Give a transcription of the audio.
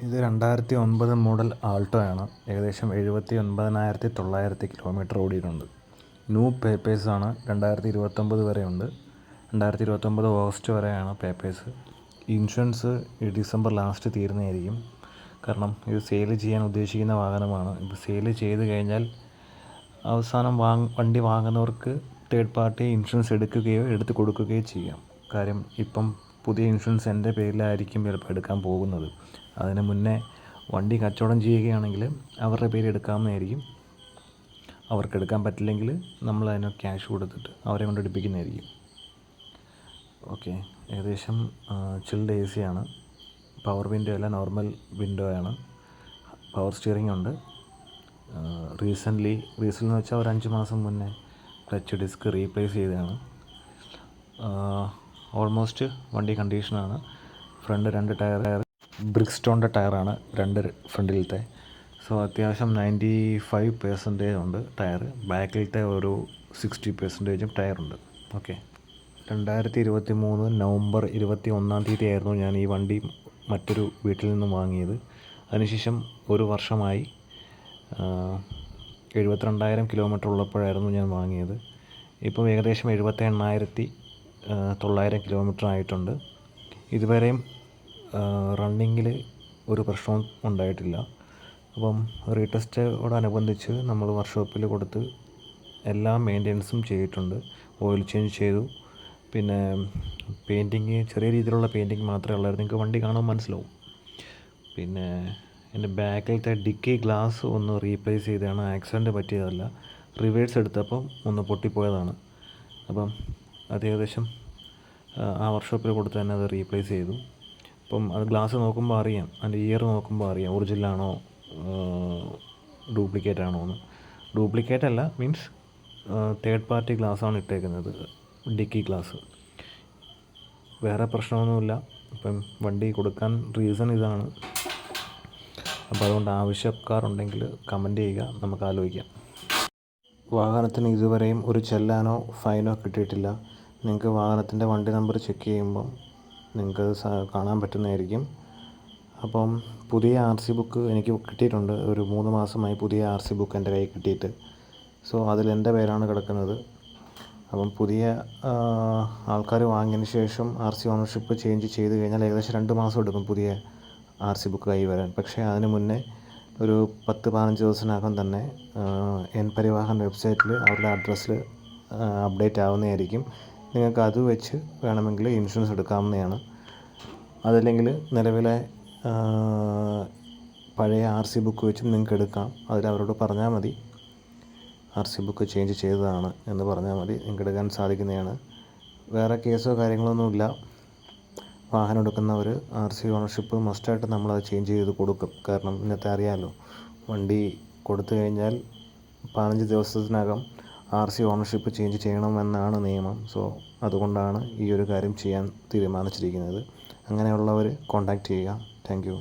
ഇത് 2009 മോഡൽ ആൾട്ടോയാണ്. ഏകദേശം 79,900 കിലോമീറ്റർ ഓടിയിട്ടുണ്ട്. ന്യൂ പേപ്പേഴ്സാണ്. 2029 വരെയുണ്ട്. 2029 ഓഗസ്റ്റ് വരെയാണ് പേപ്പേഴ്സ്. ഇൻഷുറൻസ് ഈ ഡിസംബർ ലാസ്റ്റ് തീരുന്നതായിരിക്കും. കാരണം ഇത് സെയിൽ ചെയ്യാൻ ഉദ്ദേശിക്കുന്ന വാഹനമാണ്. ഇത് സെയിൽ ചെയ്ത് കഴിഞ്ഞാൽ അവസാനം വണ്ടി വാങ്ങുന്നവർക്ക് തേർഡ് പാർട്ടി ഇൻഷുറൻസ് എടുക്കുകയോ എടുത്ത് കൊടുക്കുകയോ ചെയ്യാം. കാര്യം ഇപ്പം പുതിയ ഇൻഷുറൻസ് എൻ്റെ പേരിലായിരിക്കും ചിലപ്പോൾ എടുക്കാൻ പോകുന്നത്. അതിന് മുന്നേ വണ്ടി കച്ചവടം ചെയ്യുകയാണെങ്കിൽ അവരുടെ പേര് എടുക്കാവുന്നതായിരിക്കും. അവർക്ക് എടുക്കാൻ പറ്റില്ലെങ്കിൽ നമ്മൾ അതിന് ക്യാഷ് കൊടുത്തിട്ട് അവരെ കൊണ്ട് എടുപ്പിക്കുന്നതായിരിക്കും. ഓക്കെ, ഏകദേശം ചിൽഡ് AC ആണ്. പവർ വിൻഡോ അല്ല, നോർമൽ വിൻഡോ ആണ്. പവർ സ്റ്റിയറിംഗ് ഉണ്ട്. റീസെൻ്റ്ലി എന്ന് വെച്ചാൽ ഒരു 5 മാസം മുന്നേ ക്ലച്ച് ഡിസ്ക് റീപ്ലേസ് ചെയ്തതാണ്. ഓൾമോസ്റ്റ് വണ്ടി കണ്ടീഷനാണ്. ഫ്രണ്ട് 2 ടയർ ബ്രിക്സ്റ്റോണിൻ്റെ ടയറാണ്, 2 ഫ്രണ്ടിലത്തെ. സോ അത്യാവശ്യം 95% ഉണ്ട് ടയർ. ബാക്കിലത്തെ ഒരു 60% ടയറുണ്ട്. ഓക്കെ, 2023 നവംബർ 21 ആയിരുന്നു ഞാൻ ഈ വണ്ടി മറ്റൊരു വീട്ടിൽ നിന്നും വാങ്ങിയത്. അതിനുശേഷം 1 വർഷമായി. 72,000 കിലോമീറ്റർ ഉള്ളപ്പോഴായിരുന്നു ഞാൻ വാങ്ങിയത്. ഇപ്പോൾ ഏകദേശം 78,900 കിലോമീറ്റർ ആയിട്ടുണ്ട്. ഇതുവരെയും റണ്ണിങ്ങിൽ ഒരു പ്രശ്നവും ഉണ്ടായിട്ടില്ല. അപ്പം റീടെസ്റ്റോടനുബന്ധിച്ച് നമ്മൾ വർക്ക്ഷോപ്പിൽ കൊടുത്ത് എല്ലാ മെയിൻ്റെനൻസും ചെയ്തിട്ടുണ്ട്. ഓയിൽ ചേഞ്ച് ചെയ്തു. പിന്നെ പെയിൻറ്റിങ്, ചെറിയ രീതിയിലുള്ള പെയിൻറ്റിങ് മാത്രമേ ഉള്ളായിരുന്നു. നിങ്ങൾക്ക് വണ്ടി കാണുമ്പോൾ മനസ്സിലാവും. പിന്നെ എൻ്റെ ബാക്കിലത്തെ ഡിക്കി ഗ്ലാസ് ഒന്ന് റീപ്ലേസ് ചെയ്തതാണ്. ആക്സിഡൻറ്റ് പറ്റിയതല്ല, റിവേഴ്സ് എടുത്തപ്പം ഒന്ന് പൊട്ടിപ്പോയതാണ്. അപ്പം അത് ഏകദേശം ആ വർക്ക്ഷോപ്പിൽ കൊടുത്ത് തന്നെ അത് റീപ്ലേസ് ചെയ്തു. അപ്പം അത് ഗ്ലാസ് നോക്കുമ്പോൾ അറിയാം, അതിൻ്റെ ഇയർ നോക്കുമ്പോൾ അറിയാം ഒറിജിനലാണോ ഡ്യൂപ്ലിക്കേറ്റ് ആണോ എന്ന്. ഡ്യൂപ്ലിക്കേറ്റ് അല്ല, മീൻസ് തേർഡ് പാർട്ടി ഗ്ലാസ്സാണ് ഇട്ടേക്കുന്നത്, ഡിക്കി ഗ്ലാസ്. വേറെ പ്രശ്നമൊന്നുമില്ല. ഇപ്പം വണ്ടി കൊടുക്കാൻ റീസൺ ഇതാണ്. അപ്പോൾ അതുകൊണ്ട് ആവശ്യക്കാരുണ്ടെങ്കിൽ കമൻറ്റ് ചെയ്യുക, നമുക്ക് ആലോചിക്കാം. വാഹനത്തിന് ഇതുവരെയും ഒരു ചെല്ലാനോ ഫൈനോ കിട്ടിയിട്ടില്ല. നിങ്ങൾക്ക് വാഹനത്തിൻ്റെ വണ്ടി നമ്പർ ചെക്ക് ചെയ്യുമ്പം നിങ്ങൾക്ക് കാണാൻ പറ്റുന്നതായിരിക്കും. അപ്പം പുതിയ RC ബുക്ക് എനിക്ക് കിട്ടിയിട്ടുണ്ട്. ഒരു 3 മാസമായി പുതിയ RC ബുക്ക് എൻ്റെ കയ്യിൽ കിട്ടിയിട്ട്. സോ അതിൽ എൻ്റെ പേരാണ് കിടക്കുന്നത്. അപ്പം പുതിയ ആൾക്കാർ വാങ്ങിയതിന് ശേഷം RC ഓണർഷിപ്പ് ചേഞ്ച് ചെയ്ത് കഴിഞ്ഞാൽ ഏകദേശം 2 മാസം എടുക്കും പുതിയ RC ബുക്ക് കൈ വരാൻ. പക്ഷേ അതിന് മുന്നേ ഒരു 10-15 ദിവസത്തിനകം തന്നെ എൻ പരിവാഹൻ വെബ്സൈറ്റിൽ അവരുടെ അഡ്രസ്സിൽ അപ്ഡേറ്റ് ആവുന്നതായിരിക്കും. നിങ്ങൾക്ക് അത് വെച്ച് വേണമെങ്കിൽ ഇൻഷുറൻസ് എടുക്കാവുന്നതാണ്. അതല്ലെങ്കിൽ നിലവിലെ പഴയ RC ബുക്ക് വെച്ചും നിങ്ങൾക്ക് എടുക്കാം. അതിൽ അവരോട് പറഞ്ഞാൽ മതി RC ബുക്ക് ചേഞ്ച് ചെയ്തതാണ് എന്ന് പറഞ്ഞാൽ മതി, നിങ്ങൾക്ക് എടുക്കാൻ സാധിക്കുന്നതാണ്. വേറെ കേസോ കാര്യങ്ങളൊന്നുമില്ല. വാഹനം എടുക്കുന്നവർ RC ഓണർഷിപ്പ് മസ്റ്റായിട്ട് നമ്മളത് ചേഞ്ച് ചെയ്ത് കൊടുക്കും. കാരണം ഇന്നത്തെ അറിയാമല്ലോ, വണ്ടി കൊടുത്തു കഴിഞ്ഞാൽ 15 ദിവസത്തിനകം RC ഓണർഷിപ്പ് ചേഞ്ച് ചെയ്യണമെന്നാണ് നിയമം. സോ അതുകൊണ്ടാണ് ഈ ഒരു കാര്യം ചെയ്യാൻ തീരുമാനിച്ചിരിക്കുന്നത്. അങ്ങനെയുള്ളവർ കോൺടാക്റ്റ് ചെയ്യുക. Thank you.